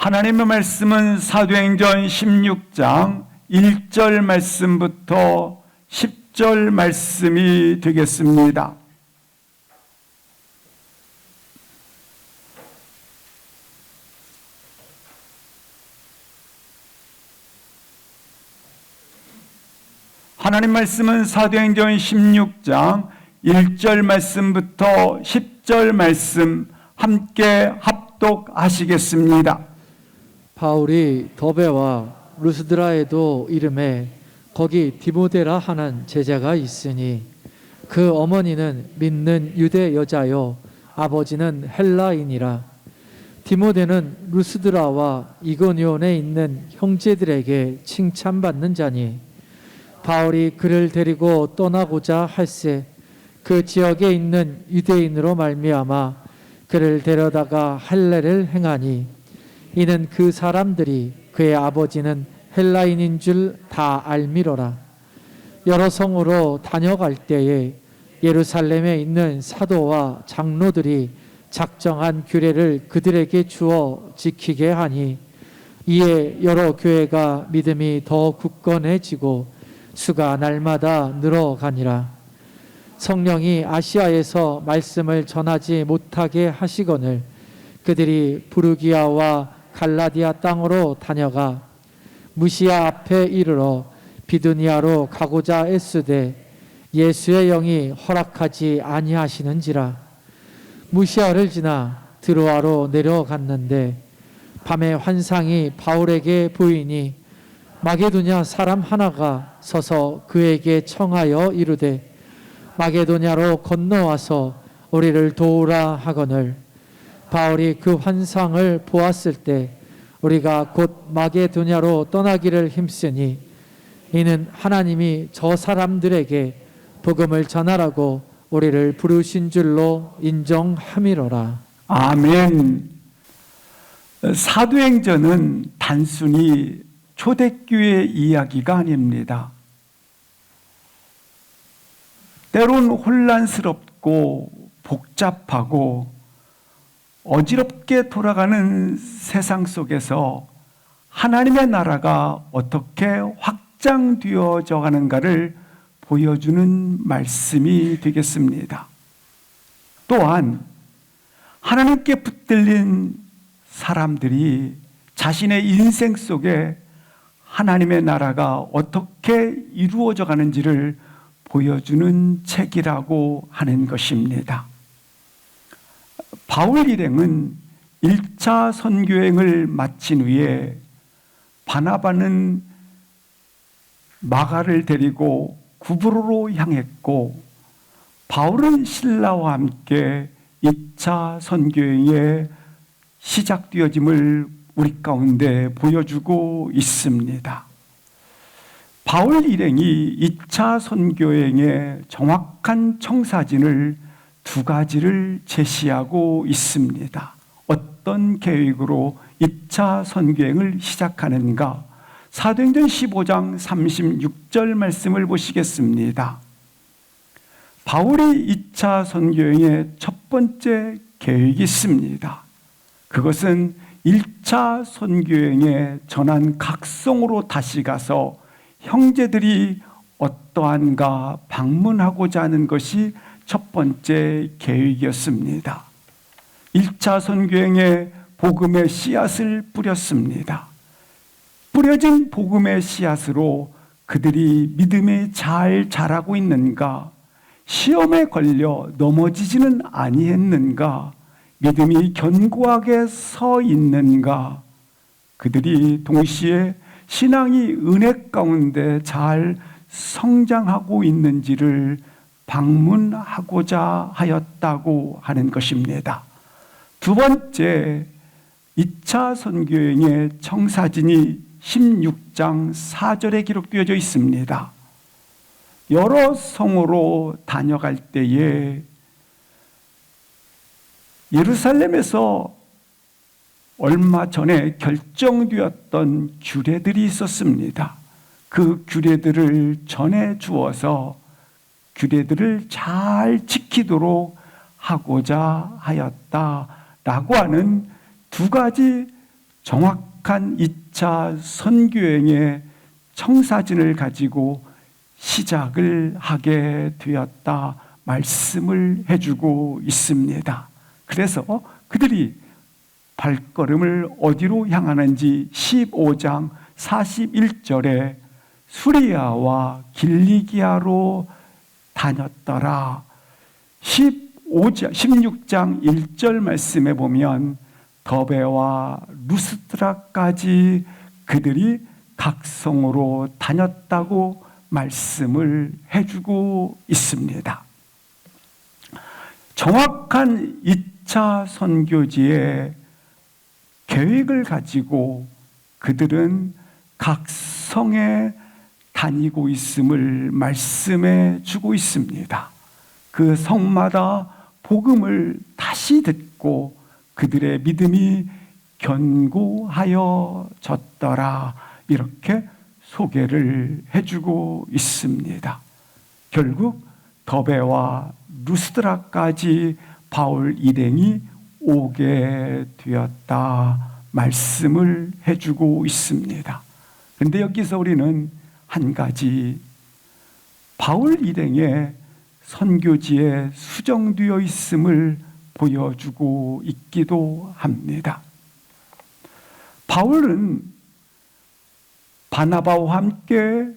하나님의 말씀은 사도행전 16장 1절 말씀부터 10절 말씀이 되겠습니다. 하나님 말씀은 사도행전 16장 1절 말씀부터 10절 말씀 함께 합독하시겠습니다. 바울이 더베와 루스드라에도 이름에 거기 디모데라 하는 제자가 있으니 그 어머니는 믿는 유대 여자요 아버지는 헬라인이라. 디모데는 루스드라와 이고니온에 있는 형제들에게 칭찬받는 자니 바울이 그를 데리고 떠나고자 할세 그 지역에 있는 유대인으로 말미암아 그를 데려다가 할례를 행하니 이는 그 사람들이 그의 아버지는 헬라인인 줄 다 알미로라. 여러 성으로 다녀갈 때에 예루살렘에 있는 사도와 장로들이 작정한 규례를 그들에게 주어 지키게 하니 이에 여러 교회가 믿음이 더 굳건해지고 수가 날마다 늘어가니라. 성령이 아시아에서 말씀을 전하지 못하게 하시거늘 그들이 부르기아와 갈라디아 땅으로 다녀가 무시아 앞에 이르러 비두니아로 가고자 애쓰되 예수의 영이 허락하지 아니하시는지라. 무시아를 지나 드로아로 내려갔는데 밤에 환상이 바울에게 보이니 마게도냐 사람 하나가 서서 그에게 청하여 이르되 마게도냐로 건너와서 우리를 도우라 하거늘 바울이 그 환상을 보았을 때 우리가 곧 마게도냐로 떠나기를 힘쓰니 이는 하나님이 저 사람들에게 복음을 전하라고 우리를 부르신 줄로 인정함이로라. 아멘. 사도행전은 단순히 초대교회 이야기가 아닙니다. 때론 혼란스럽고 복잡하고 어지럽게 돌아가는 세상 속에서 하나님의 나라가 어떻게 확장되어져 가는가를 보여주는 말씀이 되겠습니다. 또한 하나님께 붙들린 사람들이 자신의 인생 속에 하나님의 나라가 어떻게 이루어져 가는지를 보여주는 책이라고 하는 것입니다. 바울 일행은 1차 선교행을 마친 후에 바나바는 마가를 데리고 구브로로 향했고 바울은 실라와 함께 2차 선교행에 시작되어짐을 우리 가운데 보여주고 있습니다. 바울 일행이 2차 선교행의 정확한 청사진을 두 가지를 제시하고 있습니다. 어떤 계획으로 2차 선교행을 시작하는가? 사도행전 15장 36절 말씀을 보시겠습니다. 바울이 2차 선교행의 첫 번째 계획이 있습니다. 그것은 1차 선교행에 전한 각성으로 다시 가서 형제들이 어떠한가 방문하고자 하는 것이 첫 번째 계획이었습니다. 1차 선교행에 복음의 씨앗을 뿌렸습니다. 뿌려진 복음의 씨앗으로 그들이 믿음에 잘 자라고 있는가? 시험에 걸려 넘어지지는 아니했는가? 믿음이 견고하게 서 있는가? 그들이 동시에 신앙이 은혜 가운데 잘 성장하고 있는지를 방문하고자 하였다고 하는 것입니다. 두 번째, 2차 선교행의 청사진이 16장 4절에 기록되어져 있습니다. 여러 성으로 다녀갈 때에 예루살렘에서 얼마 전에 결정되었던 규례들이 있었습니다. 그 규례들을 전해 주어서 규례들을 잘 지키도록 하고자 하였다라고 하는 두 가지 정확한 2차 선교여행의 청사진을 가지고 시작을 하게 되었다 말씀을 해주고 있습니다. 그래서 그들이 발걸음을 어디로 향하는지 15장 41절에 수리아와 길리기아로 다녔더라. 16장 1절 말씀에 보면 더베와 루스드라까지 그들이 각성으로 다녔다고 말씀을 해주고 있습니다. 정확한 2차 선교지의 계획을 가지고 그들은 각 성에 다니고 있음을 말씀해 주고 있습니다. 그 성마다 복음을 다시 듣고 그들의 믿음이 견고하여졌더라, 이렇게 소개를 해주고 있습니다. 결국 더베와 루스드라까지 바울 일행이 오게 되었다 말씀을 해주고 있습니다. 그런데 여기서 우리는 한 가지, 바울 일행의 선교지에 수정되어 있음을 보여주고 있기도 합니다. 바울은 바나바와 함께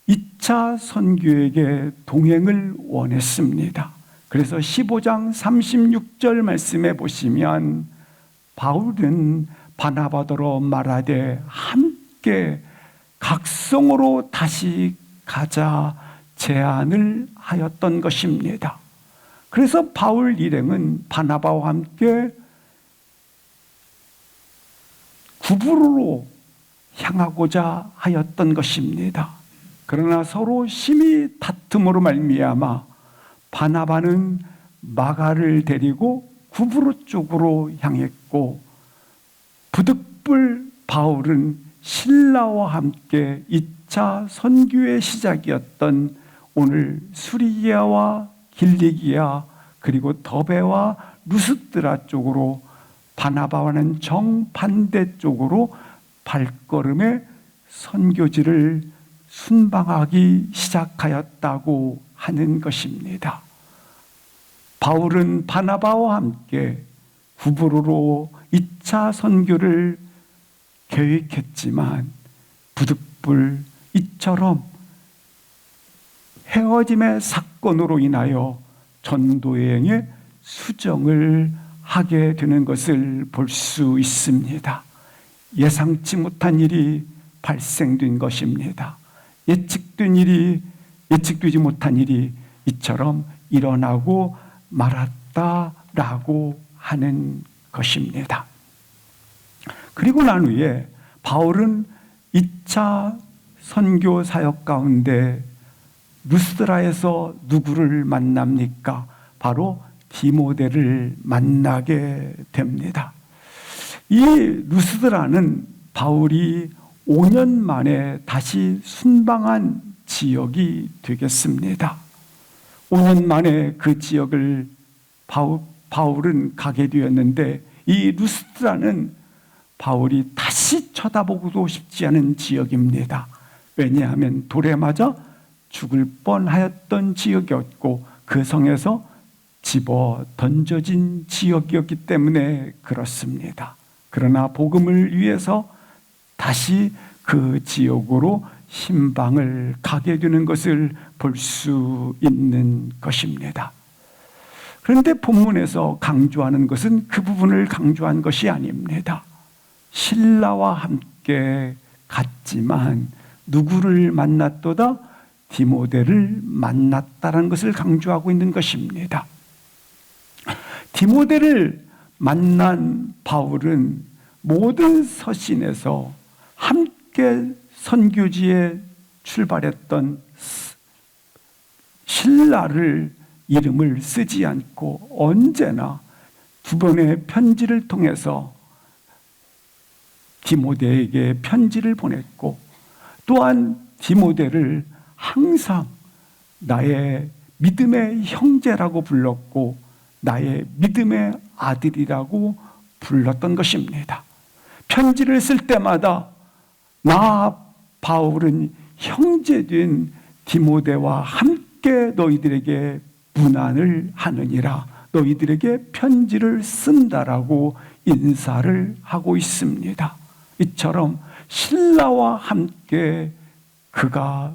2차 선교에게 동행을 원했습니다. 그래서 15장 36절 말씀에 보시면 바울은 바나바더러 말하되 함께 각성으로 다시 가자 제안을 하였던 것입니다. 그래서 바울 일행은 바나바와 함께 구부로로 향하고자 하였던 것입니다. 그러나 서로 심히 다툼으로 말미암아 바나바는 마가를 데리고 구부로 쪽으로 향했고, 부득불 바울은 실라와 함께 2차 선교의 시작이었던 오늘 수리아와 길리기아 그리고 더베와 루스드라 쪽으로, 바나바와는 정반대 쪽으로 발걸음의 선교지를 순방하기 시작하였다고 하는 것입니다. 바울은 바나바와 함께 구부로로 2차 선교를 계획했지만 부득불 이처럼 헤어짐의 사건으로 인하여 전도여행에 수정을 하게 되는 것을 볼 수 있습니다. 예상치 못한 일이 발생된 것입니다. 예측되지 못한 일이 이처럼 일어나고 말았다라고 하는 것입니다. 그리고 난 후에 바울은 2차 선교 사역 가운데 루스드라에서 누구를 만납니까? 바로 디모데를 만나게 됩니다. 이 루스드라는 바울이 5년 만에 다시 순방한 지역이 되겠습니다. 5년 만에 그 지역을 바울은 가게 되었는데, 이 루스드라는 바울이 다시 쳐다보고도 싶지 않은 지역입니다. 왜냐하면 돌에 맞아 죽을 뻔하였던 지역이었고 그 성에서 집어 던져진 지역이었기 때문에 그렇습니다. 그러나 복음을 위해서 다시 그 지역으로 신방을 가게 되는 것을 볼 수 있는 것입니다. 그런데 본문에서 강조하는 것은 그 부분을 강조한 것이 아닙니다. 신라와 함께 갔지만 누구를 만났도다? 디모데를 만났다는 것을 강조하고 있는 것입니다. 디모데를 만난 바울은 모든 서신에서 함께 선교지에 출발했던 신라를 이름을 쓰지 않고 언제나 두 번의 편지를 통해서 디모데에게 편지를 보냈고, 또한 디모데를 항상 나의 믿음의 형제라고 불렀고 나의 믿음의 아들이라고 불렀던 것입니다. 편지를 쓸 때마다 나 바울은 형제된 디모데와 함께 너희들에게 문안을 하느니라, 너희들에게 편지를 쓴다라고 인사를 하고 있습니다. 이처럼 신라와 함께 그가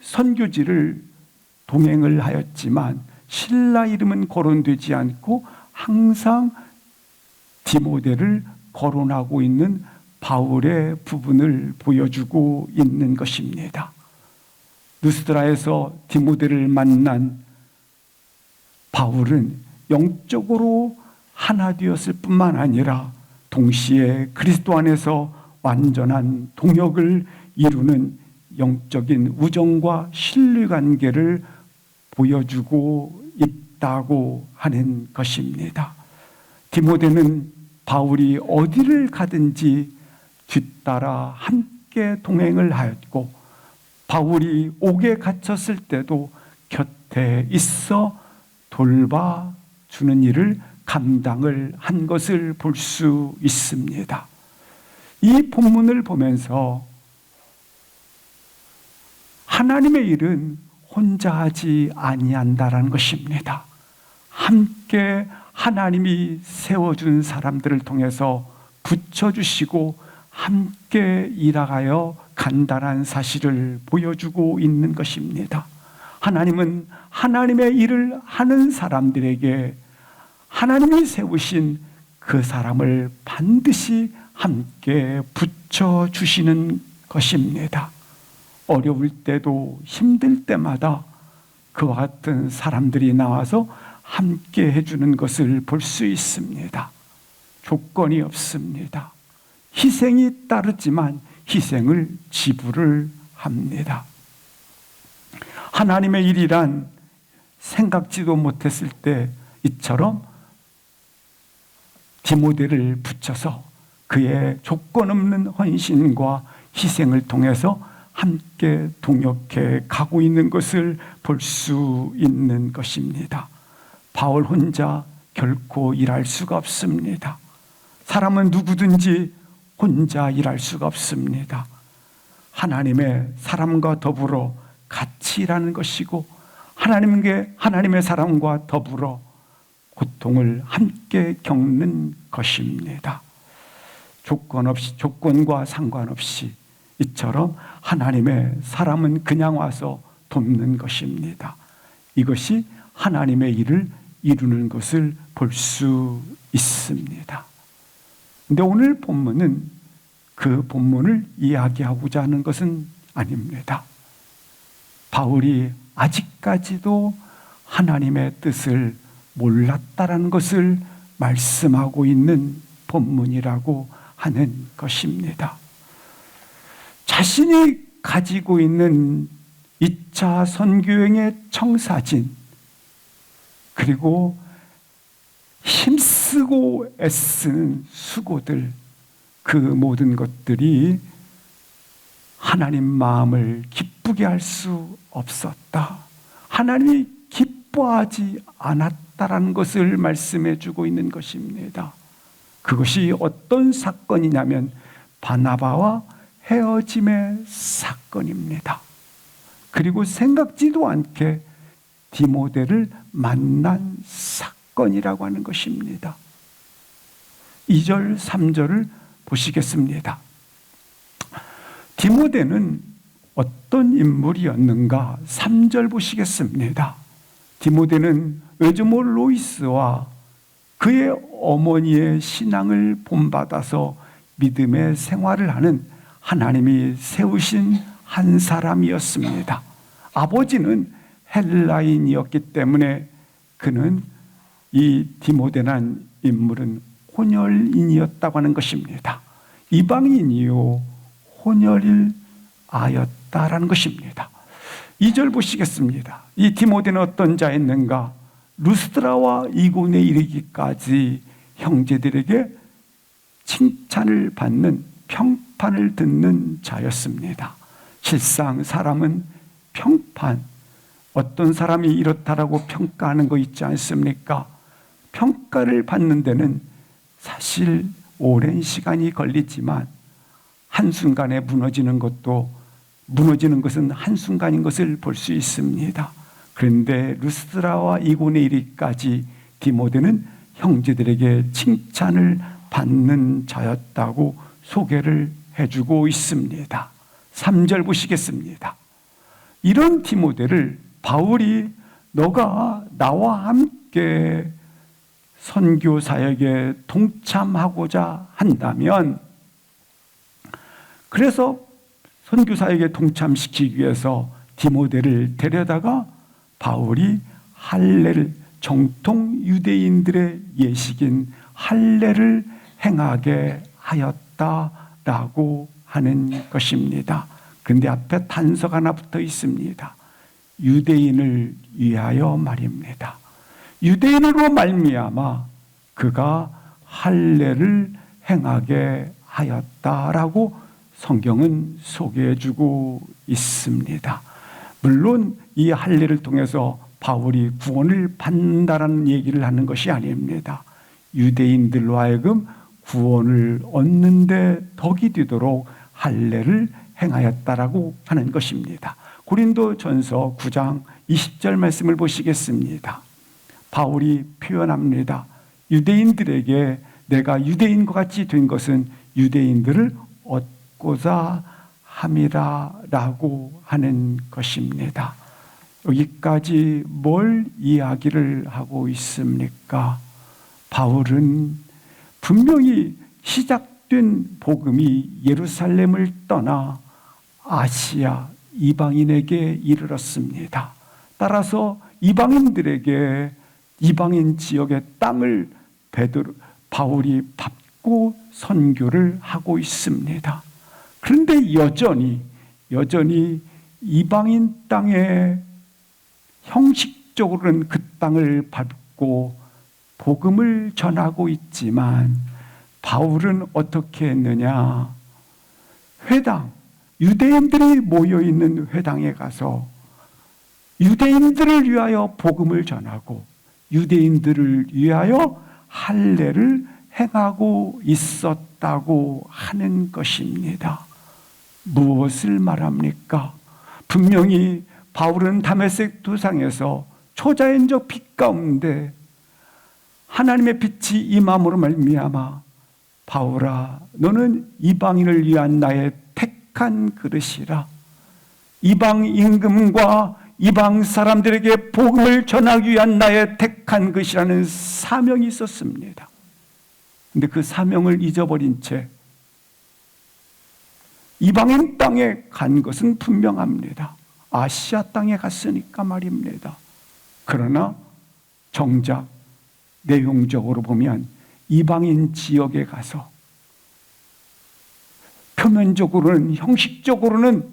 선교지를 동행을 하였지만 신라 이름은 거론되지 않고 항상 디모데를 거론하고 있는 바울의 부분을 보여주고 있는 것입니다. 루스드라에서 디모데를 만난 바울은 영적으로 하나 되었을 뿐만 아니라 동시에 그리스도 안에서 완전한 동역을 이루는 영적인 우정과 신뢰관계를 보여주고 있다고 하는 것입니다. 디모데는 바울이 어디를 가든지 뒤따라 함께 동행을 하였고, 바울이 옥에 갇혔을 때도 곁에 있어 돌봐주는 일을 감당을 한 것을 볼 수 있습니다. 이 본문을 보면서 하나님의 일은 혼자 하지 아니한다라는 것입니다. 함께 하나님이 세워준 사람들을 통해서 붙여주시고 함께 일하여 간다는 사실을 보여주고 있는 것입니다. 하나님은 하나님의 일을 하는 사람들에게 하나님이 세우신 그 사람을 반드시 함께 붙여주시는 것입니다. 어려울 때도 힘들 때마다 그와 같은 사람들이 나와서 함께 해주는 것을 볼 수 있습니다. 조건이 없습니다. 희생이 따르지만 희생을 지불을 합니다. 하나님의 일이란 생각지도 못했을 때 이처럼 디모데를 붙여서 그의 조건 없는 헌신과 희생을 통해서 함께 동역해 가고 있는 것을 볼 수 있는 것입니다. 바울 혼자 결코 일할 수가 없습니다. 사람은 누구든지 혼자 일할 수가 없습니다. 하나님의 사람과 더불어 같이 일하는 것이고, 하나님의 사람과 더불어 고통을 함께 겪는 것입니다. 조건과 상관없이 이처럼 하나님의 사람은 그냥 와서 돕는 것입니다. 이것이 하나님의 일을 이루는 것을 볼 수 있습니다. 근데 오늘 본문은 그 본문을 이야기하고자 하는 것은 아닙니다. 바울이 아직까지도 하나님의 뜻을 몰랐다라는 것을 말씀하고 있는 본문이라고 하는 것입니다. 자신이 가지고 있는 2차 선교행의 청사진, 그리고 힘쓰고 애쓰는 수고들, 그 모든 것들이 하나님 마음을 기쁘게 할 수 없었다. 하나님이 기뻐하지 않았다라는 것을 말씀해 주고 있는 것입니다. 그것이 어떤 사건이냐면 바나바와 헤어짐의 사건입니다. 그리고 생각지도 않게 디모데를 만난 사건이라고 하는 것입니다. 2절, 3절을 보시겠습니다. 디모데는 어떤 인물이었는가? 3절 보시겠습니다. 디모데는 의조모 로이스와 그의 어머니의 신앙을 본받아서 믿음의 생활을 하는 하나님이 세우신 한 사람이었습니다. 아버지는 헬라인이었기 때문에 그는 이 디모데란 인물은 혼혈인이었다고 하는 것입니다. 이방인이요 혼혈아였다라는 것입니다. 2절 보시겠습니다. 이 디모데는 어떤 자였는가? 루스드라와 이곳에 이르기까지 형제들에게 칭찬을 받는, 평판을 듣는 자였습니다. 실상 사람은 평판, 어떤 사람이 이렇다라고 평가하는 거 있지 않습니까? 평가를 받는 데는 사실 오랜 시간이 걸리지만 한순간에 무너지는 것은 한순간인 것을 볼 수 있습니다. 그런데 루스드라와 이고네 이르기까지 디모데는 형제들에게 칭찬을 받는 자였다고 소개를 해주고 있습니다. 3절 보시겠습니다. 이런 디모데를 바울이 너가 나와 함께 선교 사역에 동참하고자 한다면, 그래서 선교 사역에 동참시키기 위해서 디모데를 데려다가 바울이 할례를, 정통 유대인들의 예식인 할례를 행하게 하였다라고 하는 것입니다. 그런데 앞에 단서가 하나 붙어 있습니다. 유대인을 위하여 말입니다. 유대인으로 말미암아 그가 할례를 행하게 하였다라고 성경은 소개해주고 있습니다. 물론 이 할례를 통해서 바울이 구원을 받는다라는 얘기를 하는 것이 아닙니다. 유대인들로 하여금 구원을 얻는데 덕이 되도록 할례를 행하였다라고 하는 것입니다. 고린도전서 9장 20절 말씀을 보시겠습니다. 바울이 표현합니다. 유대인들에게 내가 유대인과 같이 된 것은 유대인들을 얻고자 함이라라고 하는 것입니다. 여기까지 뭘 이야기를 하고 있습니까? 바울은 분명히 시작된 복음이 예루살렘을 떠나 아시아 이방인에게 이르렀습니다. 따라서 이방인들에게 이방인 지역의 땅을 바울이 받고 선교를 하고 있습니다. 그런데 여전히 이방인 땅에 형식적으로는 그 땅을 밟고 복음을 전하고 있지만 바울은 어떻게 했느냐? 회당, 유대인들이 모여있는 회당에 가서 유대인들을 위하여 복음을 전하고 유대인들을 위하여 할례를 행하고 있었다고 하는 것입니다. 무엇을 말합니까? 분명히 바울은 다메섹 도상에서 초자연적 빛 가운데 하나님의 빛이 임함으로 말미암아 바울아 너는 이방인을 위한 나의 택한 그릇이라, 이방 임금과 이방 사람들에게 복음을 전하기 위한 나의 택한 것이라는 사명이 있었습니다. 그런데 그 사명을 잊어버린 채 이방인 땅에 간 것은 분명합니다. 아시아 땅에 갔으니까 말입니다. 그러나 정작 내용적으로 보면 이방인 지역에 가서 표면적으로는, 형식적으로는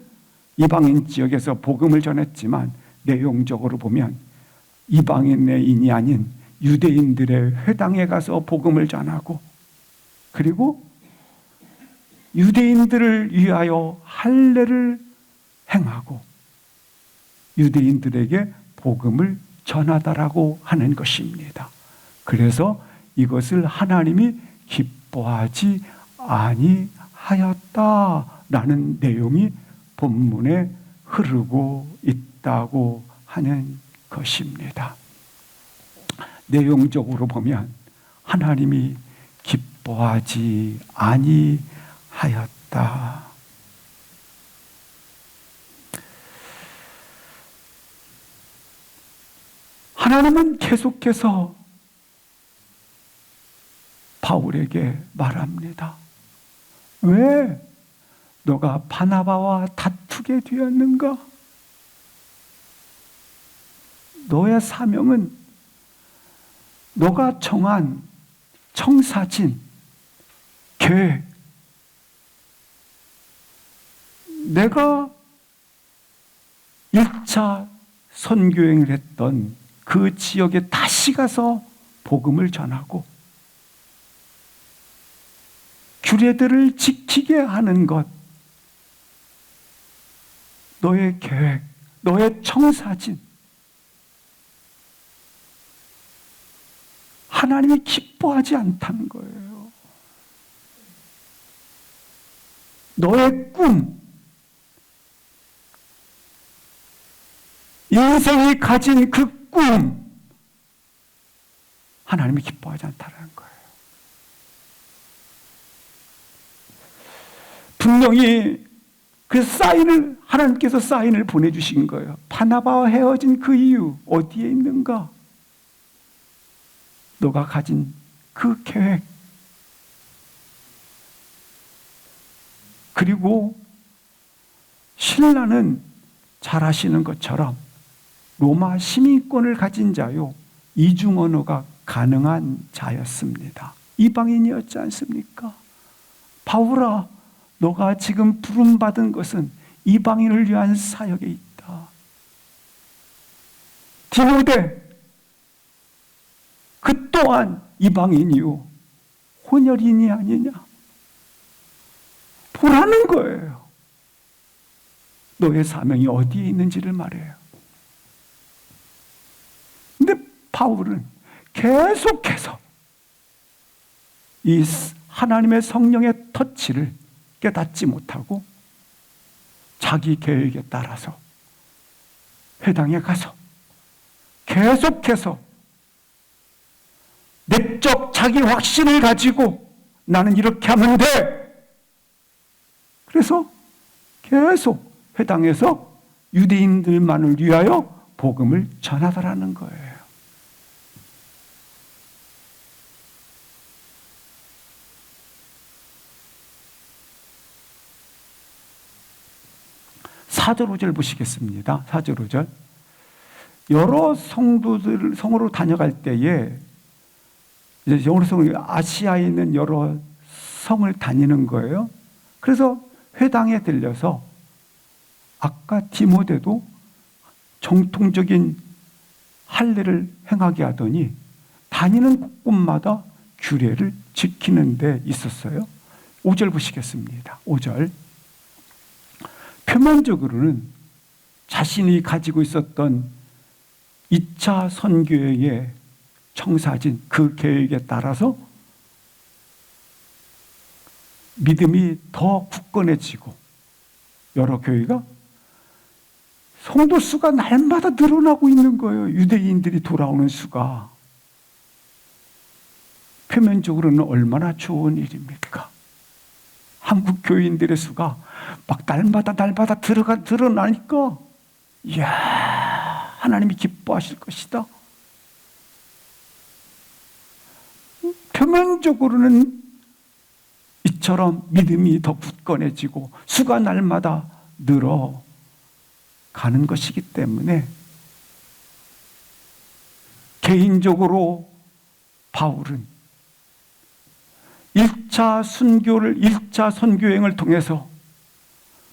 이방인 지역에서 복음을 전했지만 내용적으로 보면 이방인이 아닌 유대인들의 회당에 가서 복음을 전하고, 그리고 유대인들을 위하여 할례를 행하고 유대인들에게 복음을 전하다라고 하는 것입니다. 그래서 이것을 하나님이 기뻐하지 아니하였다라는 내용이 본문에 흐르고 있다고 하는 것입니다. 내용적으로 보면 하나님이 기뻐하지 아니하였다. 하나님은 계속해서 바울에게 말합니다. 왜 너가 바나바와 다투게 되었는가? 너의 사명은 너가 정한 청사진, 계획, 내가 1차 선교행을 했던 그 지역에 다시 가서 복음을 전하고 규례들을 지키게 하는 것, 너의 계획, 너의 청사진, 하나님이 기뻐하지 않다는 거예요. 너의 꿈, 인생이 가진 그 꿈, 하나님이 기뻐하지 않다는 거예요. 분명히 그 사인을, 하나님께서 사인을 보내주신 거예요. 바나바와 헤어진 그 이유 어디에 있는가? 너가 가진 그 계획, 그리고 신라는 잘 아시는 것처럼 로마 시민권을 가진 자요, 이중 언어가 가능한 자였습니다. 이방인이었지 않습니까? 바울아, 너가 지금 부름받은 것은 이방인을 위한 사역에 있다. 디모데, 그 또한 이방인이요, 혼혈인이 아니냐? 보라는 거예요. 너의 사명이 어디에 있는지를 말해요. 근데 바울은 계속해서 이 하나님의 성령의 터치를 깨닫지 못하고 자기 계획에 따라서 회당에 가서 계속해서 내적 자기 확신을 가지고 나는 이렇게 하면 돼. 그래서 계속 회당에서 유대인들만을 위하여 복음을 전하더라는 거예요. 사절 5절 보시겠습니다. 4절 5절. 여러 성으로 다녀갈 때에 이제 여러 아시아에 있는 여러 성을 다니는 거예요. 그래서 회당에 들려서 아까 디모데도 정통적인 할례를 행하게 하더니 다니는 곳마다 규례를 지키는 데 있었어요. 5절 보시겠습니다. 5절. 표면적으로는 자신이 가지고 있었던 2차 선교회의 청사진 그 계획에 따라서 믿음이 더 굳건해지고 여러 교회가 성도 수가 날마다 늘어나고 있는 거예요. 유대인들이 돌아오는 수가. 표면적으로는 얼마나 좋은 일입니까? 한국 교인들의 수가 막 날마다 드러나니까 이야, 하나님이 기뻐하실 것이다. 표면적으로는 이처럼 믿음이 더 굳건해지고 수가 날마다 늘어가는 것이기 때문에 개인적으로 바울은 1차 선교여행을 통해서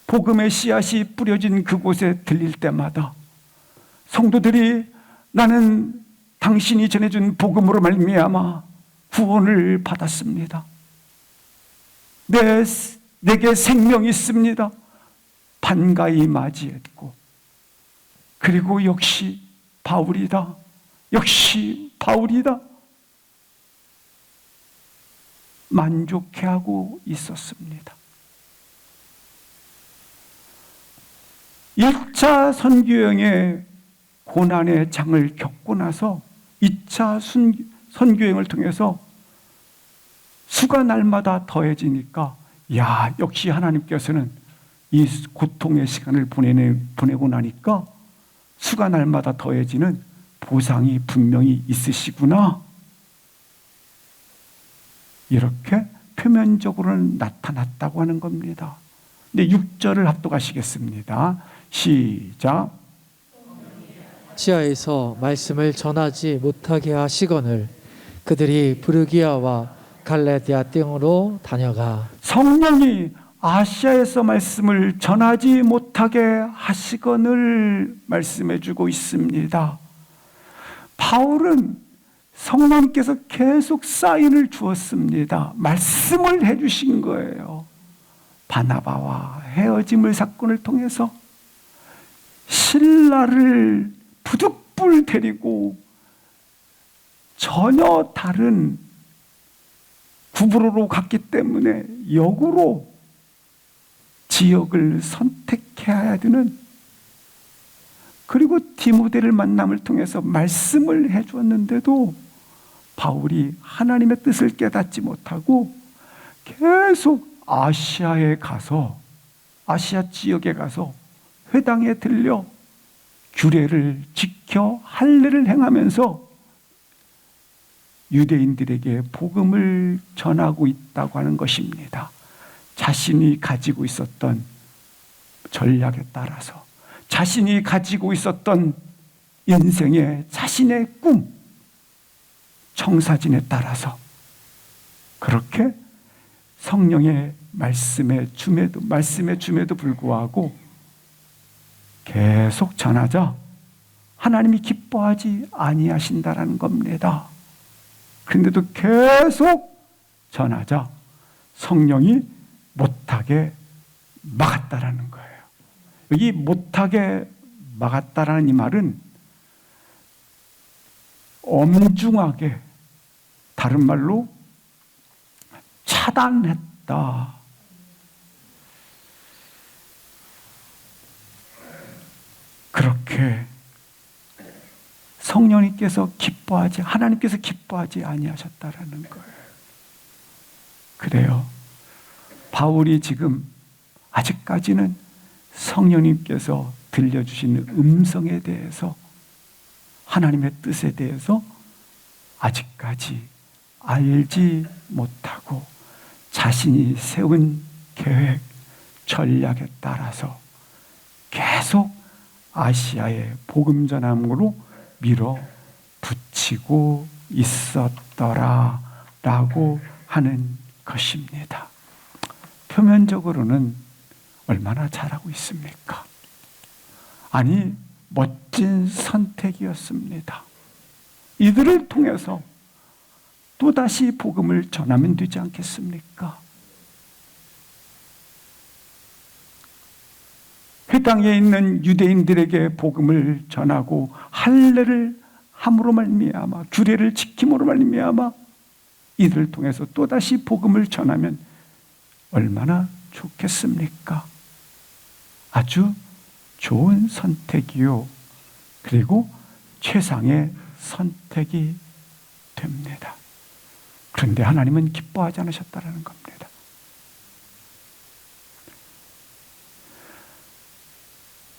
복음의 씨앗이 뿌려진 그곳에 들릴 때마다 성도들이 나는 당신이 전해준 복음으로 말미암아 구원을 받았습니다. 내게 생명이 있습니다. 반가이 맞이했고, 그리고 역시 바울이다. 역시 바울이다. 만족해하고 있었습니다. 1차 선교여행의 고난의 장을 겪고 나서 2차 선교여행을 통해서 수가 날마다 더해지니까 야, 역시 하나님께서는 이 고통의 시간을 보내고 나니까 수가 날마다 더해지는 보상이 분명히 있으시구나. 이렇게 표면적으로는 나타났다고 하는 겁니다. 근데 6절을 합독하시겠습니다. 시작. 아시아에서 말씀을 전하지 못하게 하시거늘 그들이 부르기아와 갈라디아 등으로 다녀가. 성령이 아시아에서 말씀을 전하지 못하게 하시거늘 말씀해주고 있습니다. 바울은 성령께서 계속 사인을 주었습니다. 말씀을 해주신 거예요. 바나바와 헤어짐을 사건을 통해서 신라를 부득불 데리고 전혀 다른 구브로로 갔기 때문에 역으로 지역을 선택해야 되는, 그리고 디모데를 만남을 통해서 말씀을 해주었는데도 바울이 하나님의 뜻을 깨닫지 못하고 계속 아시아에 가서, 아시아 지역에 가서 회당에 들려 규례를 지켜 할례를 행하면서 유대인들에게 복음을 전하고 있다고 하는 것입니다. 자신이 가지고 있었던 전략에 따라서, 자신이 가지고 있었던 인생의 자신의 꿈, 청사진에 따라서 그렇게 성령의 말씀에 줌에도 불구하고 계속 전하자 하나님이 기뻐하지 아니하신다라는 겁니다. 그런데도 계속 전하자 성령이 못하게 막았다라는 거예요. 여기 못하게 막았다라는 이 말은 엄중하게, 다른 말로 차단했다. 그렇게 성령님께서 하나님께서 기뻐하지 아니하셨다라는 거예요. 그래요. 바울이 지금 아직까지는 성령님께서 들려주시는 음성에 대해서, 하나님의 뜻에 대해서 아직까지 알지 못하고 자신이 세운 계획, 전략에 따라서 계속 아시아의 복음 전함으로 밀어붙이고 있었더라라고 하는 것입니다. 표면적으로는 얼마나 잘하고 있습니까? 아니, 멋진 선택이었습니다. 이들을 통해서 또다시 복음을 전하면 되지 않겠습니까? 회당에 있는 유대인들에게 복음을 전하고 할례를 함으로 말미암아, 규례를 지킴으로 말미암아 이들을 통해서 또다시 복음을 전하면 얼마나 좋겠습니까? 아주 좋은 선택이요, 그리고 최상의 선택이 됩니다. 그런데 하나님은 기뻐하지 않으셨다는 겁니다.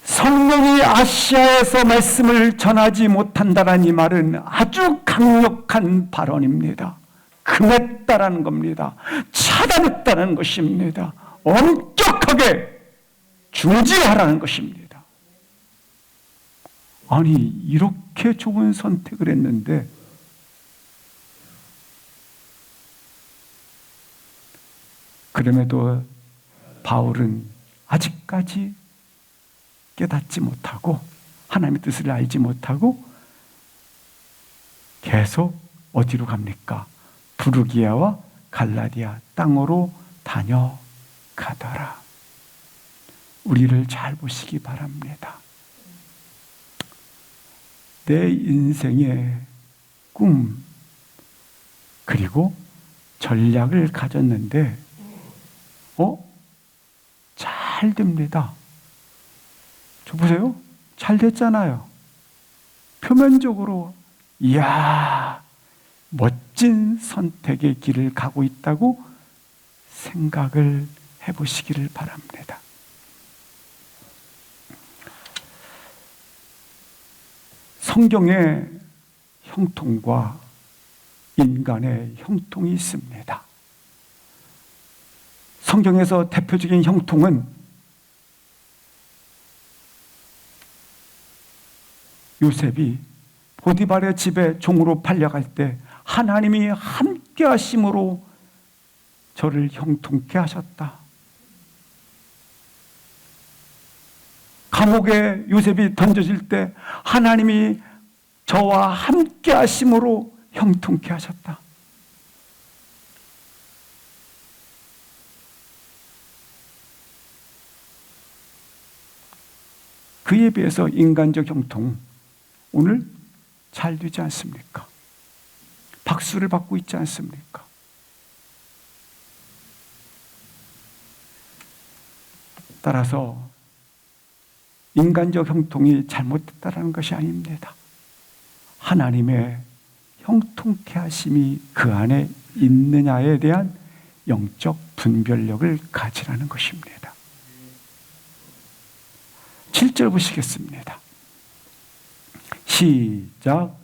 성령이 아시아에서 말씀을 전하지 못한다는 이 말은 아주 강력한 발언입니다. 금했다라는 겁니다. 차단했다는 것입니다. 엄격하게 중지하라는 것입니다. 아니, 이렇게 좋은 선택을 했는데 그럼에도 바울은 아직까지 깨닫지 못하고 하나님의 뜻을 알지 못하고 계속 어디로 갑니까? 부르기아와 갈라디아 땅으로 다녀가더라. 우리를 잘 보시기 바랍니다. 내 인생의 꿈 그리고 전략을 가졌는데 잘 됩니다. 저 보세요. 잘 됐잖아요. 표면적으로 이야, 멋진 선택의 길을 가고 있다고 생각을 해보시기를 바랍니다. 성경의 형통과 인간의 형통이 있습니다. 성경에서 대표적인 형통은 요셉이 보디발의 집에 종으로 팔려갈 때 하나님이 함께 하심으로 저를 형통케 하셨다. 감옥에 요셉이 던져질 때 하나님이 저와 함께 하심으로 형통케 하셨다. 그에 비해서 인간적 형통, 오늘 잘 되지 않습니까? 박수를 받고 있지 않습니까? 따라서 인간적 형통이 잘못됐다는 것이 아닙니다. 하나님의 형통케 하심이 그 안에 있느냐에 대한 영적 분별력을 가지라는 것입니다. 7절 보시겠습니다. 시작.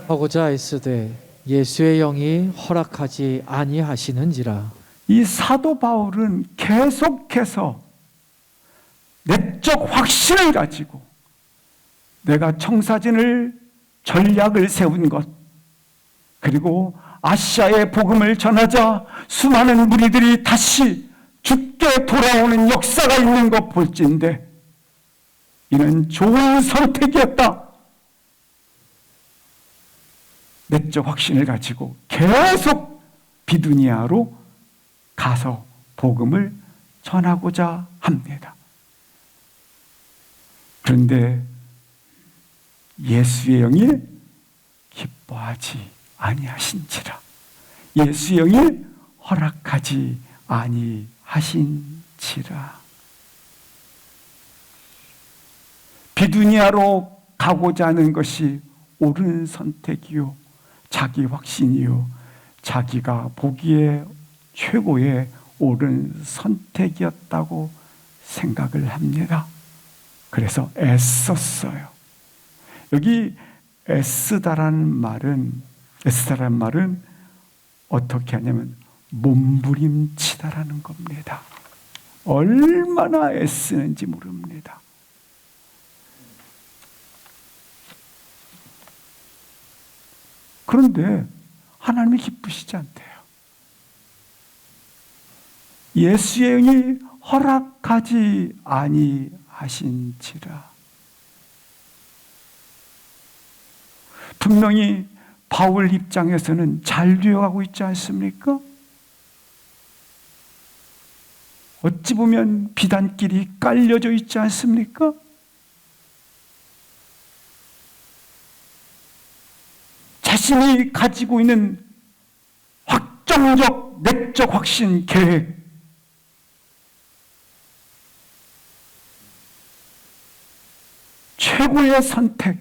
하고자 애쓰되 예수의 영이 허락하지 아니하시는지라. 이 사도 바울은 계속해서 내적 확신을 가지고 내가 청사진을 전략을 세운 것, 그리고 아시아의 복음을 전하자 수많은 무리들이 다시 죽게 돌아오는 역사가 있는 것 볼진데 이는 좋은 선택이었다. 내적 확신을 가지고 계속 비두니아로 가서 복음을 전하고자 합니다. 그런데 예수의 영이 기뻐하지 아니하신지라. 예수의 영이 허락하지 아니하신지라. 비두니아로 가고자 하는 것이 옳은 선택이요, 자기 확신이요, 자기가 보기에 최고의 옳은 선택이었다고 생각을 합니다. 그래서 애썼어요. 여기 애쓰다라는 말은 어떻게 하냐면 몸부림치다라는 겁니다. 얼마나 애쓰는지 모릅니다. 그런데 하나님이 기쁘시지 않대요. 예수의 영이 허락하지 아니하신지라. 분명히 바울 입장에서는 잘 되어가고 있지 않습니까? 어찌 보면 비단길이 깔려져 있지 않습니까? 자신이 가지고 있는 확정적 내적 확신 계획, 최고의 선택,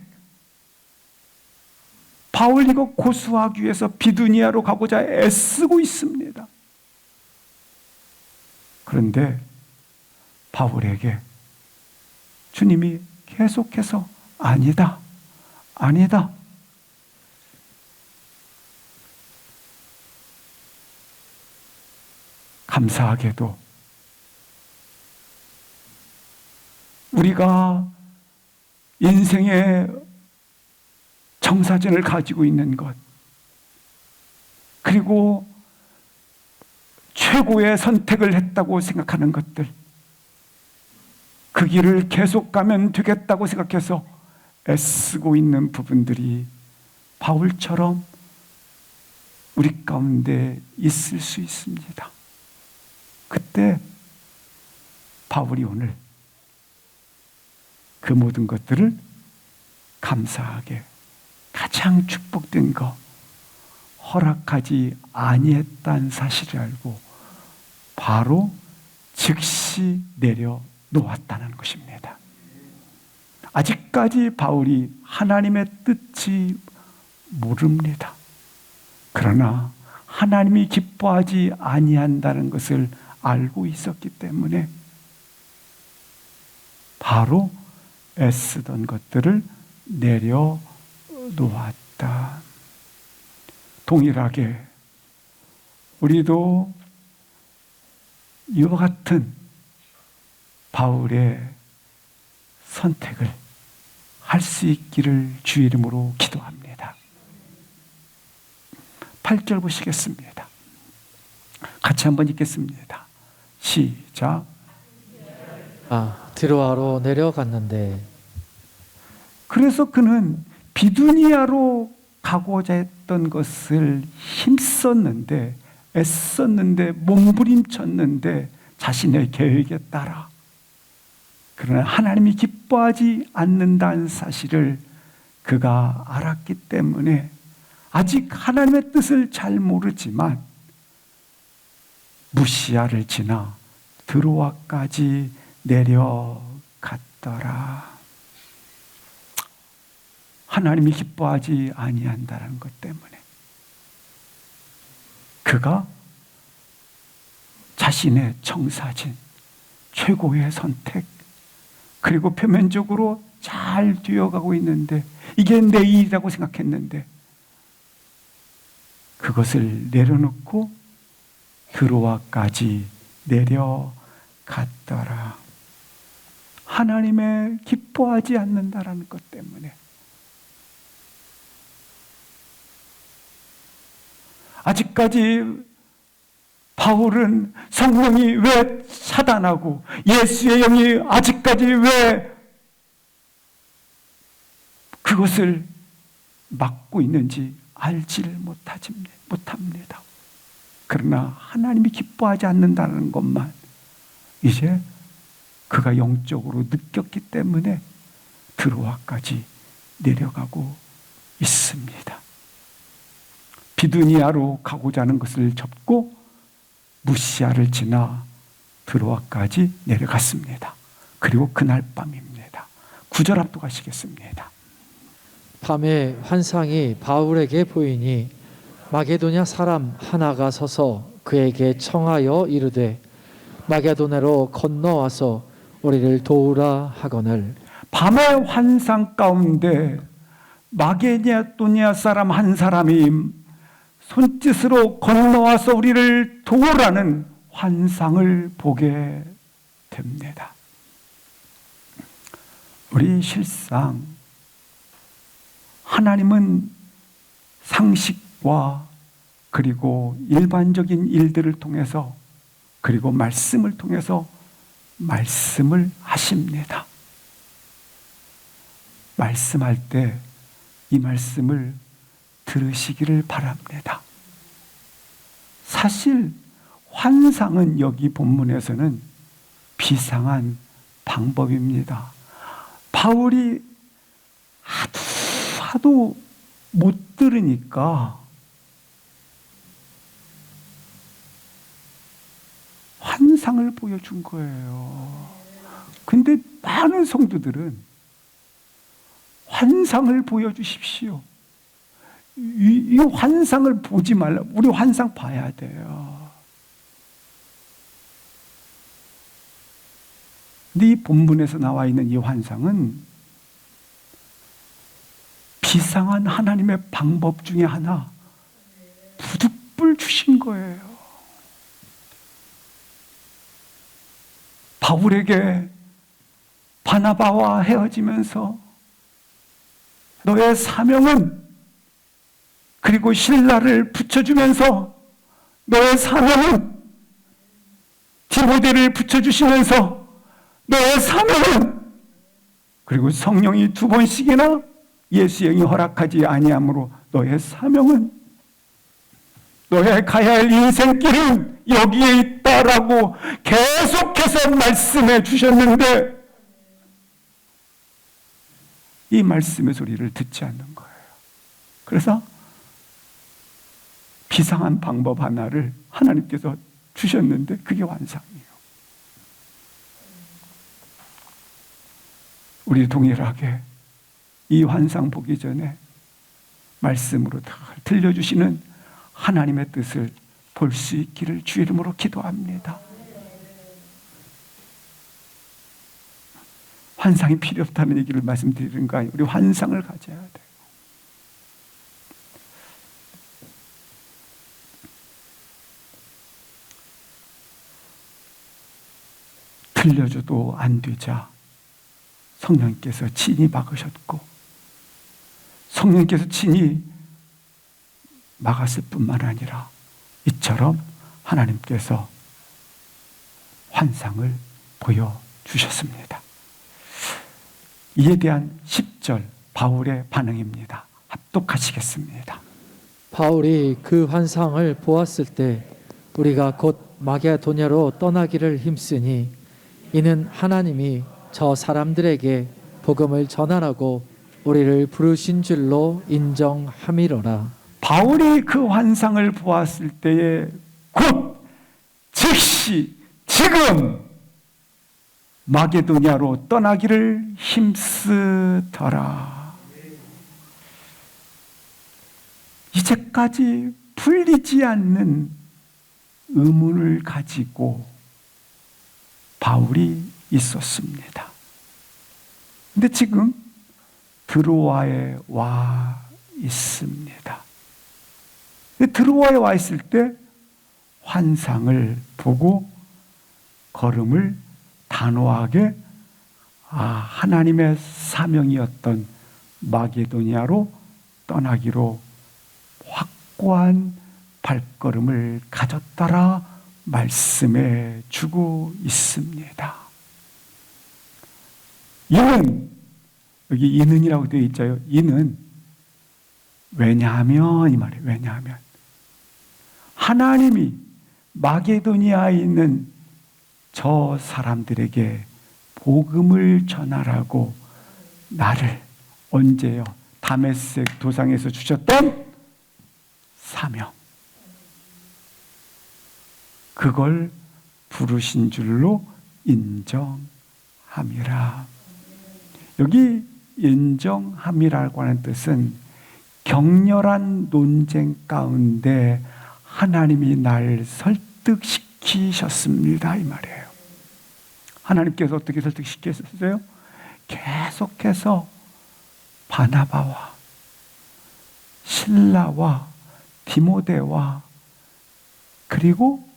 바울 이거 고수하기 위해서 비두니아로 가고자 애쓰고 있습니다. 그런데 바울에게 주님이 계속해서 아니다, 아니다. 감사하게도 우리가 인생의 청사진을 가지고 있는 것, 그리고 최고의 선택을 했다고 생각하는 것들, 그 길을 계속 가면 되겠다고 생각해서 애쓰고 있는 부분들이 바울처럼 우리 가운데 있을 수 있습니다. 그때 바울이 오늘 그 모든 것들을 감사하게 가장 축복된 거, 허락하지 아니했다는 사실을 알고 바로 즉시 내려놓았다는 것입니다. 아직까지 바울이 하나님의 뜻이 모릅니다. 그러나 하나님이 기뻐하지 아니한다는 것을 알고 있었기 때문에 바로 애쓰던 것들을 내려놓았다. 동일하게 우리도 이와 같은 바울의 선택을 할 수 있기를 주의 이름으로 기도합니다. 8절 보시겠습니다. 같이 한번 읽겠습니다. 시작. 드로아로 내려갔는데. 그래서 그는 비두니아로 가고자 했던 것을 힘썼는데, 애썼는데, 몸부림쳤는데 자신의 계획에 따라, 그러나 하나님이 기뻐하지 않는다는 사실을 그가 알았기 때문에 아직 하나님의 뜻을 잘 모르지만 무시아를 지나 드로아까지 내려갔더라. 하나님이 기뻐하지 아니한다는 것 때문에 그가 자신의 청사진, 최고의 선택, 그리고 표면적으로 잘 뛰어가고 있는데 이게 내 일이라고 생각했는데 그것을 내려놓고 드로아까지 내려갔더라. 하나님의 기뻐하지 않는다라는 것 때문에 아직까지 바울은 성령이 왜 차단하고 예수의 영이 아직까지 왜 그것을 막고 있는지 알지를 못합니다. 그러나 하나님이 기뻐하지 않는다는 것만 이제 그가 영적으로 느꼈기 때문에 드로아까지 내려가고 있습니다. 비두니아로 가고자 하는 것을 접고 무시아를 지나 드로아까지 내려갔습니다. 그리고 그날 밤입니다. 9절 압도하시겠습니다. 밤에 환상이 바울에게 보이니 마게도냐 사람 하나가 서서 그에게 청하여 이르되 마게도냐로 건너와서 우리를 도우라 하거늘. 밤의 환상 가운데 마게도냐 사람 한 사람이 손짓으로 건너와서 우리를 도우라는 환상을 보게 됩니다. 우리 실상 하나님은 상식과 그리고 일반적인 일들을 통해서 그리고 말씀을 통해서 말씀을 하십니다. 말씀할 때 이 말씀을 들으시기를 바랍니다. 사실 환상은 여기 본문에서는 비상한 방법입니다. 바울이 하도 못 들으니까 환상을 보여준 거예요. 근데 많은 성도들은 환상을 보여주십시오. 이 환상을 보지 말라. 우리 환상 봐야 돼요. 근데 이 본문에서 나와 있는 이 환상은 비상한 하나님의 방법 중에 하나, 부득불 주신 거예요. 바울에게 바나바와 헤어지면서 너의 사명은, 그리고 신라를 붙여주면서 너의 사명은, 디모데를 붙여주시면서 너의 사명은, 그리고 성령이 2번씩이나 예수의 영이 허락하지 아니하므로 너의 사명은, 너의 가야 할 인생길은 여기에 있다라고 계속해서 말씀해 주셨는데 이 말씀의 소리를 듣지 않는 거예요. 그래서 비상한 방법 하나를 하나님께서 주셨는데 그게 환상이에요. 우리 동일하게 이 환상 보기 전에 말씀으로 다 들려주시는 하나님의 뜻을 볼 수 있기를 주의 이름으로 기도합니다. 환상이 필요 없다는 얘기를 말씀드리는 거 아니에요. 우리 환상을 가져야 돼요. 들려줘도 안 되자 성령께서 친히 막으셨고, 성령께서 친히 막았을 뿐만 아니라 이처럼 하나님께서 환상을 보여주셨습니다. 이에 대한 10절 바울의 반응입니다. 합독하시겠습니다. 바울이 그 환상을 보았을 때 우리가 곧 마게도냐로 떠나기를 힘쓰니 이는 하나님이 저 사람들에게 복음을 전하라고 우리를 부르신 줄로 인정함이로라. 바울이 그 환상을 보았을 때에 곧 즉 즉시 지금 마게도냐로 떠나기를 힘쓰더라. 이제까지 풀리지 않는 의문을 가지고 바울이 있었습니다. 근데 지금 드로아에 와 있습니다. 드로아에 와 있을 때 환상을 보고 걸음을 단호하게 하나님의 사명이었던 마게도니아로 떠나기로 확고한 발걸음을 가졌더라 말씀해 주고 있습니다. 이는, 여기 이는이라고 되어 있죠. 이는 왜냐하면, 이 말이에요. 왜냐하면 하나님이 마게도니아에 있는 저 사람들에게 복음을 전하라고 나를 언제요? 다메섹 도상에서 주셨던 사명, 그걸 부르신 줄로 인정함이라. 여기 인정함이라고 하는 뜻은 격렬한 논쟁 가운데 하나님이 날 설득시키셨습니다, 이 말이에요. 하나님께서 어떻게 설득시켰어요? 계속해서 바나바와 실라와 디모데와 그리고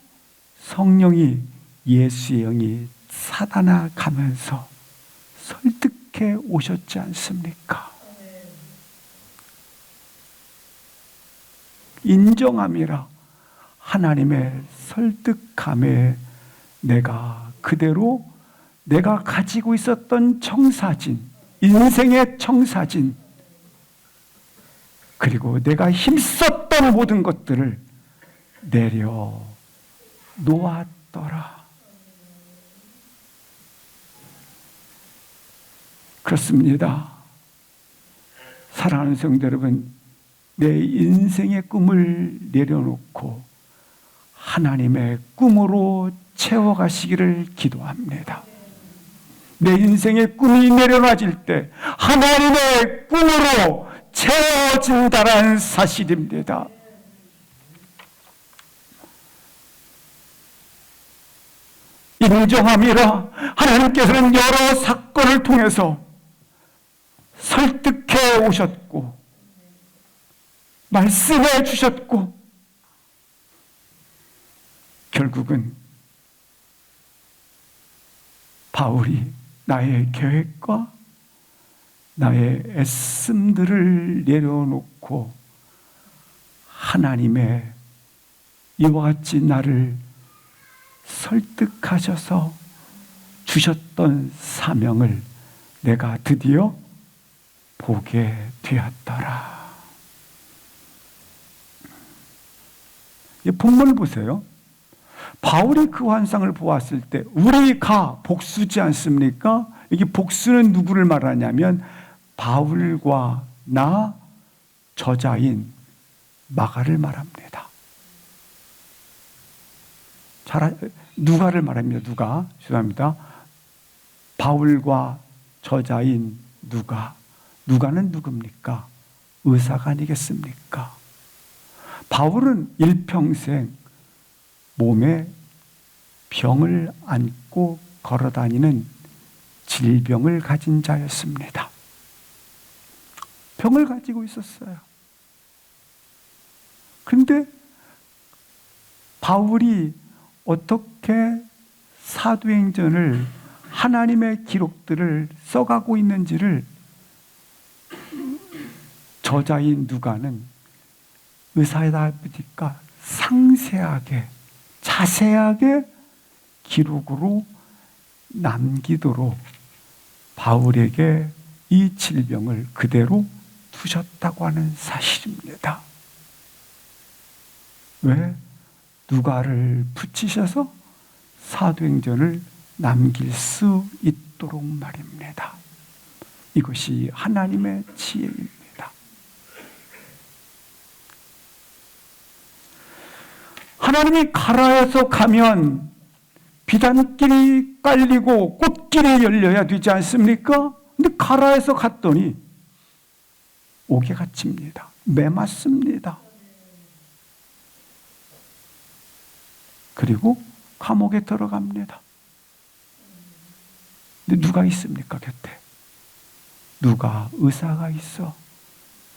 성령이, 예수의 영이 사다나 가면서 설득해 오셨지 않습니까? 인정함이라. 하나님의 설득함에 내가 그대로 내가 가지고 있었던 청사진, 인생의 청사진, 그리고 내가 힘썼던 모든 것들을 내려 놓았더라. 그렇습니다. 사랑하는 성도 여러분, 내 인생의 꿈을 내려놓고 하나님의 꿈으로 채워가시기를 기도합니다. 내 인생의 꿈이 내려놔질 때 하나님의 꿈으로 채워진다는 사실입니다. 인정함이라. 하나님께서는 여러 사건을 통해서 설득해 오셨고 말씀해 주셨고 결국은 바울이 나의 계획과 나의 애씀들을 내려놓고 하나님의 이와 같이 나를 설득하셔서 주셨던 사명을 내가 드디어 보게 되었더라. 이 본문을 보세요. 바울이 그 환상을 보았을 때 우리가 복수지 않습니까? 이게 복수는 누구를 말하냐면 바울과 나 저자인 마가를 말합니다. 누가를 말합니다. 누가. 죄송합니다. 바울과 저자인 누가. 누가는 누굽니까? 의사가 아니겠습니까? 바울은 일평생 몸에 병을 안고 걸어다니는 질병을 가진 자였습니다. 병을 가지고 있었어요. 그런데 바울이 어떻게 사도행전을 하나님의 기록들을 써가고 있는지를 저자인 누가는 의사이다 보니까 상세하게 자세하게 기록으로 남기도록 바울에게 이 질병을 그대로 두셨다고 하는 사실입니다. 왜? 누가를 붙이셔서 사도행전을 남길 수 있도록 말입니다. 이것이 하나님의 지혜입니다. 하나님이 가라 해서 가면 비단길이 깔리고 꽃길이 열려야 되지 않습니까? 근데 가라에서 갔더니 옥에 갇힙니다. 매맞습니다. 그리고 감옥에 들어갑니다. 근데 누가 있습니까, 곁에? 누가 의사가 있어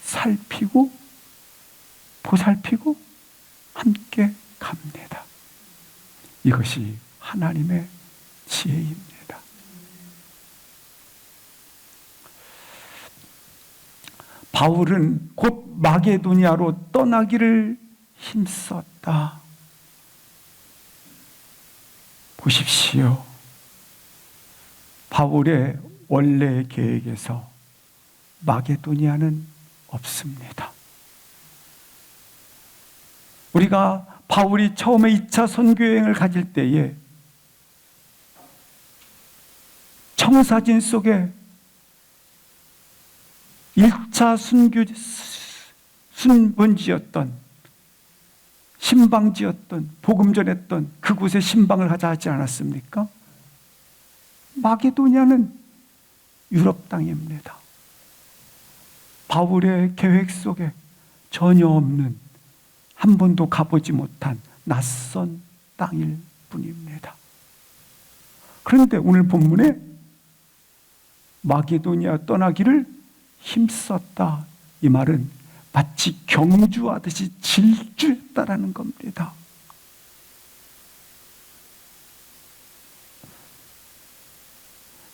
살피고 보살피고 함께 갑니다. 이것이 하나님의 지혜입니다. 바울은 곧 마게도니아로 떠나기를 힘썼다. 보십시오. 바울의 원래의 계획에서 마게도니아는 없습니다. 우리가 바울이 처음에 2차 선교여행을 가질 때에 청사진 속에 1차 순번지였던 신방지였던 복음 전했던 그곳에 신방을 하자 하지 않았습니까? 마게도니아는 유럽 땅입니다. 바울의 계획 속에 전혀 없는, 한 번도 가보지 못한 낯선 땅일 뿐입니다. 그런데 오늘 본문에 마게도니아 떠나기를 힘썼다, 이 말은 마치 경주하듯이 질주했다라는 겁니다.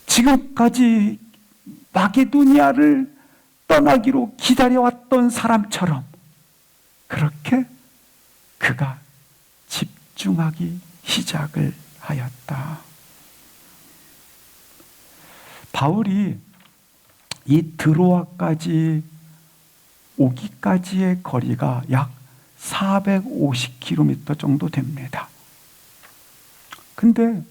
지금까지 마게도니아를 떠나기로 기다려왔던 사람처럼 그렇게 그가 집중하기 시작을 하였다. 바울이 이 드로아까지 오기까지의 거리가 약 450km 정도 됩니다. 근데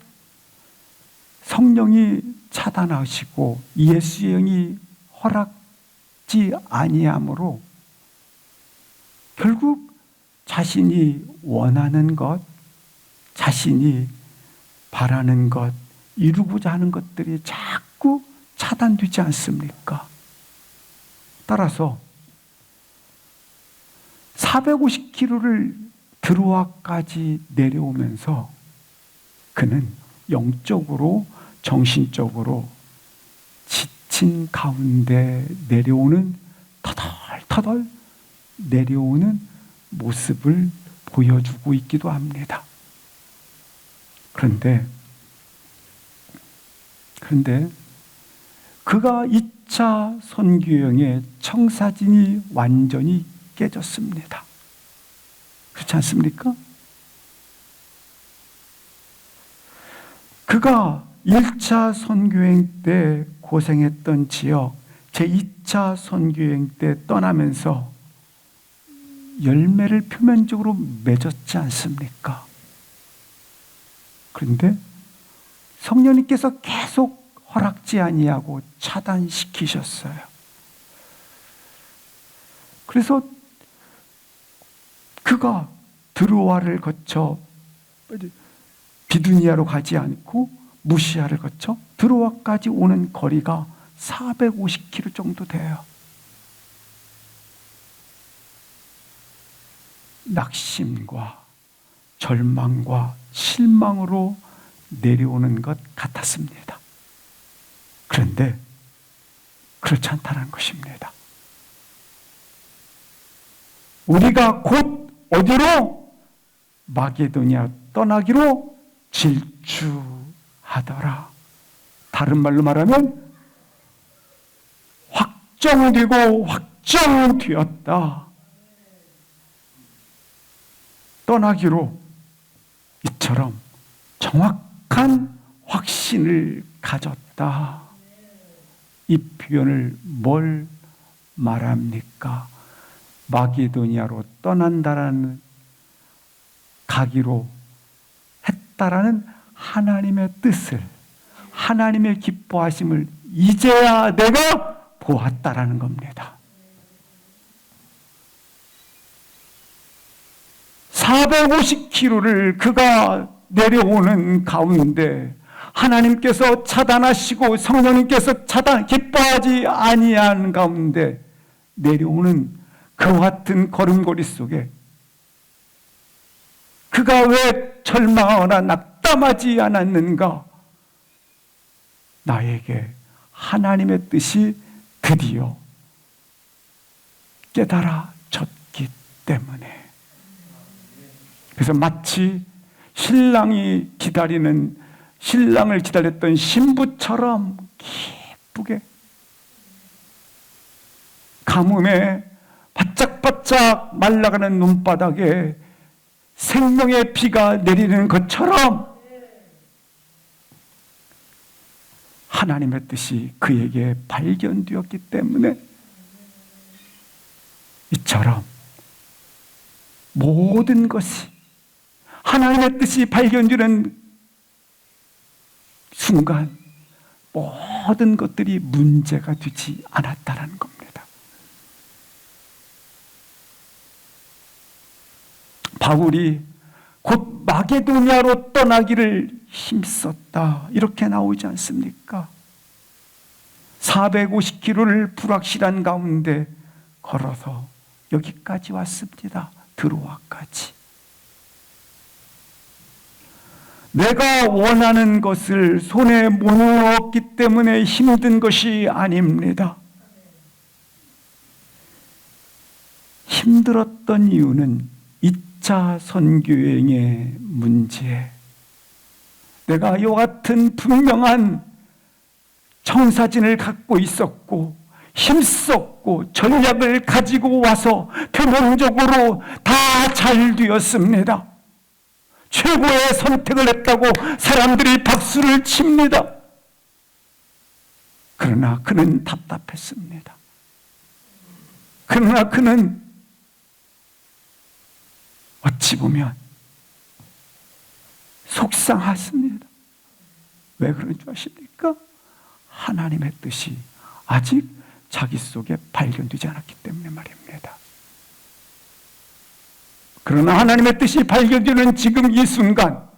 성령이 차단하시고 예수의 영이 허락지 아니하므로 결국 자신이 원하는 것, 자신이 바라는 것, 이루고자 하는 것들이 자꾸 차단되지 않습니까? 따라서 450km를 드로아까지 내려오면서 그는 영적으로 정신적으로 지친 가운데 내려오는 터덜터덜 내려오는 모습을 보여주고 있기도 합니다. 그런데 그가 2차 선교여행의 청사진이 완전히 깨졌습니다. 그렇지 않습니까? 그가 1차 선교여행 때 고생했던 지역, 제2차 선교여행 때 떠나면서 열매를 표면적으로 맺었지 않습니까? 그런데 성령님께서 계속 허락지 아니하고 차단시키셨어요. 그래서 그가 드로아를 거쳐 비두니아로 가지 않고 무시아를 거쳐 드로아까지 오는 거리가 450km 정도 돼요. 낙심과 절망과 실망으로 내려오는 것 같았습니다. 그런데 그렇지 않다는 것입니다. 우리가 곧 어디로? 마게도니아 떠나기로 질주하더라. 다른 말로 말하면 확정되고 확정되었다. 떠나기로 이처럼 정확한 확신을 가졌다. 이 표현을 뭘 말합니까? 마게도니아로 떠난다라는, 가기로 했다라는 하나님의 뜻을, 하나님의 기뻐하심을 이제야 내가 보았다라는 겁니다. 450km를 그가 내려오는 가운데 하나님께서 차단하시고 성령님께서 기뻐하지 아니한 가운데 내려오는 그와 같은 걸음걸이 속에 그가 왜 절망하거나 낙담하지 않았는가? 나에게 하나님의 뜻이 드디어 깨달아졌기 때문에. 그래서 마치 신랑을 기다렸던 신부처럼 기쁘게 가뭄에 바짝바짝 말라가는 눈바닥에 생명의 비가 내리는 것처럼 하나님의 뜻이 그에게 발견되었기 때문에 이처럼 모든 것이 하나님의 뜻이 발견되는 순간 모든 것들이 문제가 되지 않았다는 겁니다. 바울이 곧 마게도냐로 떠나기를 힘썼다 이렇게 나오지 않습니까? 450km를 불확실한 가운데 걸어서 여기까지 왔습니다. 드로아까지. 내가 원하는 것을 손에 못 넣었기 때문에 힘든 것이 아닙니다. 힘들었던 이유는 2차 선교여행의 문제. 내가 이와 같은 분명한 청사진을 갖고 있었고 힘썼고 전략을 가지고 와서 표면적으로 다 잘 되었습니다. 최고의 선택을 했다고 사람들이 박수를 칩니다. 그러나 그는 답답했습니다. 그러나 그는 어찌 보면 속상했습니다. 왜 그런 줄 아십니까? 하나님의 뜻이 아직 자기 속에 발견되지 않았기 때문에 말입니다. 그러나 하나님의 뜻이 발견되는 지금 이 순간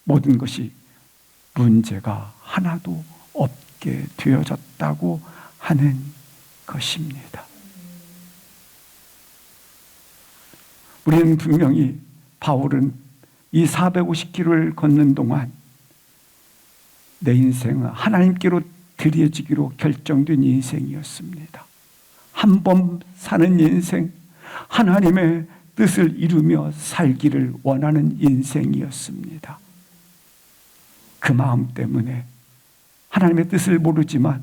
모든 것이 문제가 하나도 없게 되어졌다고 하는 것입니다. 우리는 분명히 바울은 이 450km를 걷는 동안 내 인생은 하나님께로 드려지기로 결정된 인생이었습니다. 한 번 사는 인생, 하나님의 뜻을 이루며 살기를 원하는 인생이었습니다. 그 마음 때문에 하나님의 뜻을 모르지만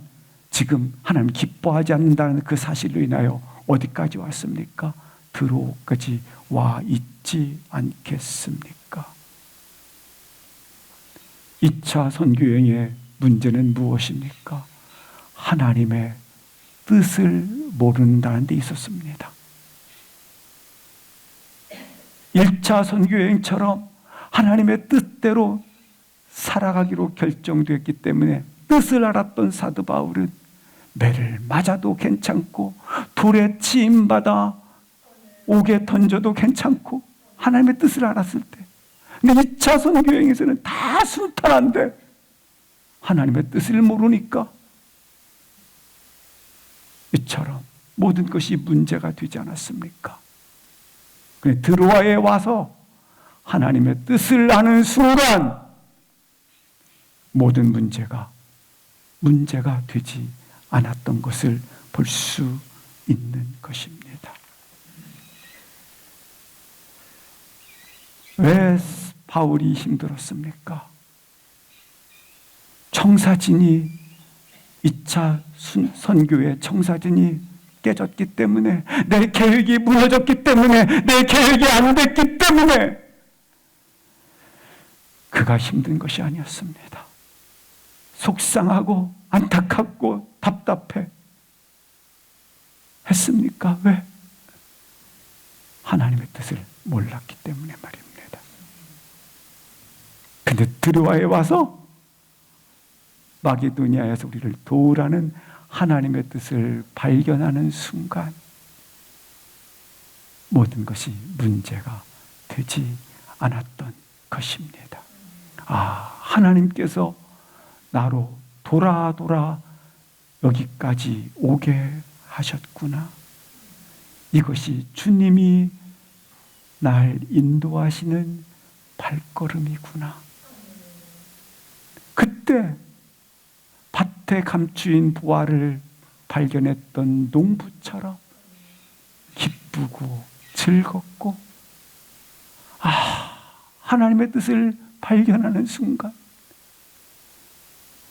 지금 하나님 기뻐하지 않는다는 그 사실로 인하여 어디까지 왔습니까? 드로아까지 와 있지 않겠습니까? 2차 선교여행의 문제는 무엇입니까? 하나님의 뜻을 모른다는 데 있었습니다. 1차 선교여행처럼 하나님의 뜻대로 살아가기로 결정되었기 때문에 뜻을 알았던 사도 바울은 매를 맞아도 괜찮고 돌에 치임받아 옥에 던져도 괜찮고 하나님의 뜻을 알았을 때, 근데 2차 선교여행에서는 다 순탄한데 하나님의 뜻을 모르니까 이처럼 모든 것이 문제가 되지 않았습니까? 드로아에 와서 하나님의 뜻을 아는 순간 모든 문제가 되지 않았던 것을 볼 수 있는 것입니다. 왜 바울이 힘들었습니까? 청사진이 2차 선교의 청사진이 깨졌기 때문에, 내 계획이 무너졌기 때문에, 내 계획이 안 됐기 때문에 그가 힘든 것이 아니었습니다. 속상하고 안타깝고 답답해 했습니까? 왜? 하나님의 뜻을 몰랐기 때문에 말입니다. 근데 드로아에 와서 마게도니아에서 우리를 도우라는 하나님의 뜻을 발견하는 순간 모든 것이 문제가 되지 않았던 것입니다. 하나님께서 나로 돌아 여기까지 오게 하셨구나. 이것이 주님이 날 인도하시는 발걸음이구나. 그때 밭에 감추인 보화를 발견했던 농부처럼 기쁘고 즐겁고 하나님의 뜻을 발견하는 순간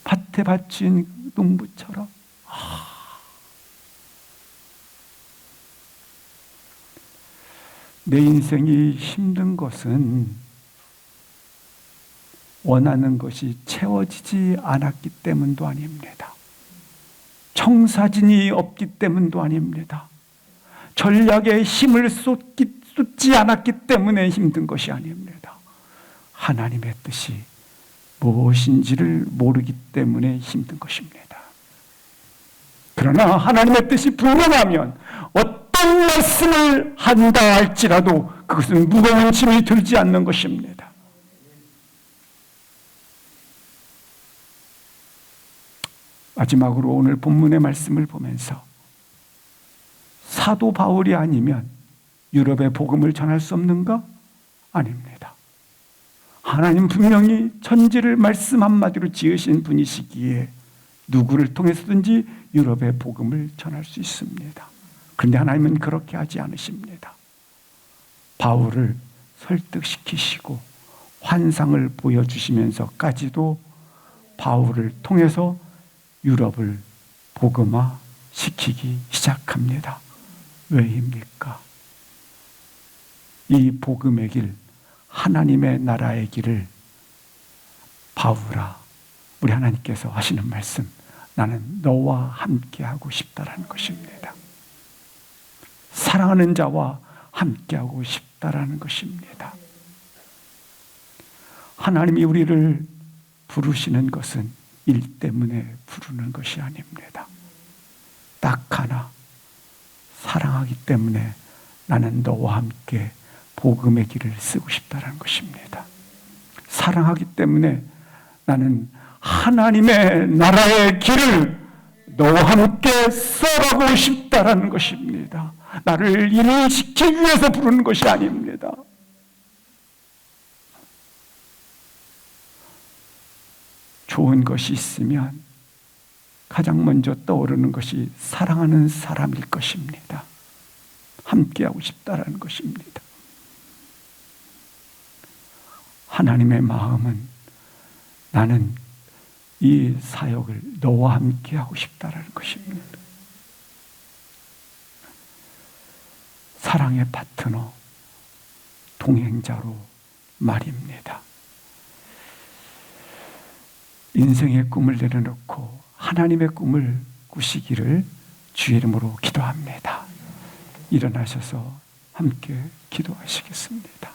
밭에 바친 농부처럼 내 인생이 힘든 것은 원하는 것이 채워지지 않았기 때문도 아닙니다. 청사진이 없기 때문도 아닙니다. 전략에 힘을 쏟지 않았기 때문에 힘든 것이 아닙니다. 하나님의 뜻이 무엇인지를 모르기 때문에 힘든 것입니다. 그러나 하나님의 뜻이 분명하면 어떤 말씀을 한다 할지라도 그것은 무거운 짐이 들지 않는 것입니다. 마지막으로 오늘 본문의 말씀을 보면서 사도 바울이 아니면 유럽의 복음을 전할 수 없는가? 아닙니다. 하나님 분명히 천지를 말씀 한마디로 지으신 분이시기에 누구를 통해서든지 유럽의 복음을 전할 수 있습니다. 그런데 하나님은 그렇게 하지 않으십니다. 바울을 설득시키시고 환상을 보여주시면서까지도 바울을 통해서 유럽을 복음화 시키기 시작합니다. 왜입니까? 이 복음의 길, 하나님의 나라의 길을 바울아, 우리 하나님께서 하시는 말씀, 나는 너와 함께하고 싶다라는 것입니다. 사랑하는 자와 함께하고 싶다라는 것입니다. 하나님이 우리를 부르시는 것은 일 때문에 부르는 것이 아닙니다. 딱 하나, 사랑하기 때문에 나는 너와 함께 복음의 길을 쓰고 싶다는 것입니다. 사랑하기 때문에 나는 하나님의 나라의 길을 너와 함께 써가고 싶다는 것입니다. 나를 인식시키기 위해서 부르는 것이 아닙니다. 좋은 것이 있으면 가장 먼저 떠오르는 것이 사랑하는 사람일 것입니다. 함께하고 싶다라는 것입니다. 하나님의 마음은 나는 이 사역을 너와 함께하고 싶다라는 것입니다. 사랑의 파트너, 동행자로 말입니다. 인생의 꿈을 내려놓고 하나님의 꿈을 꾸시기를 주의 이름으로 기도합니다. 일어나셔서 함께 기도하시겠습니다.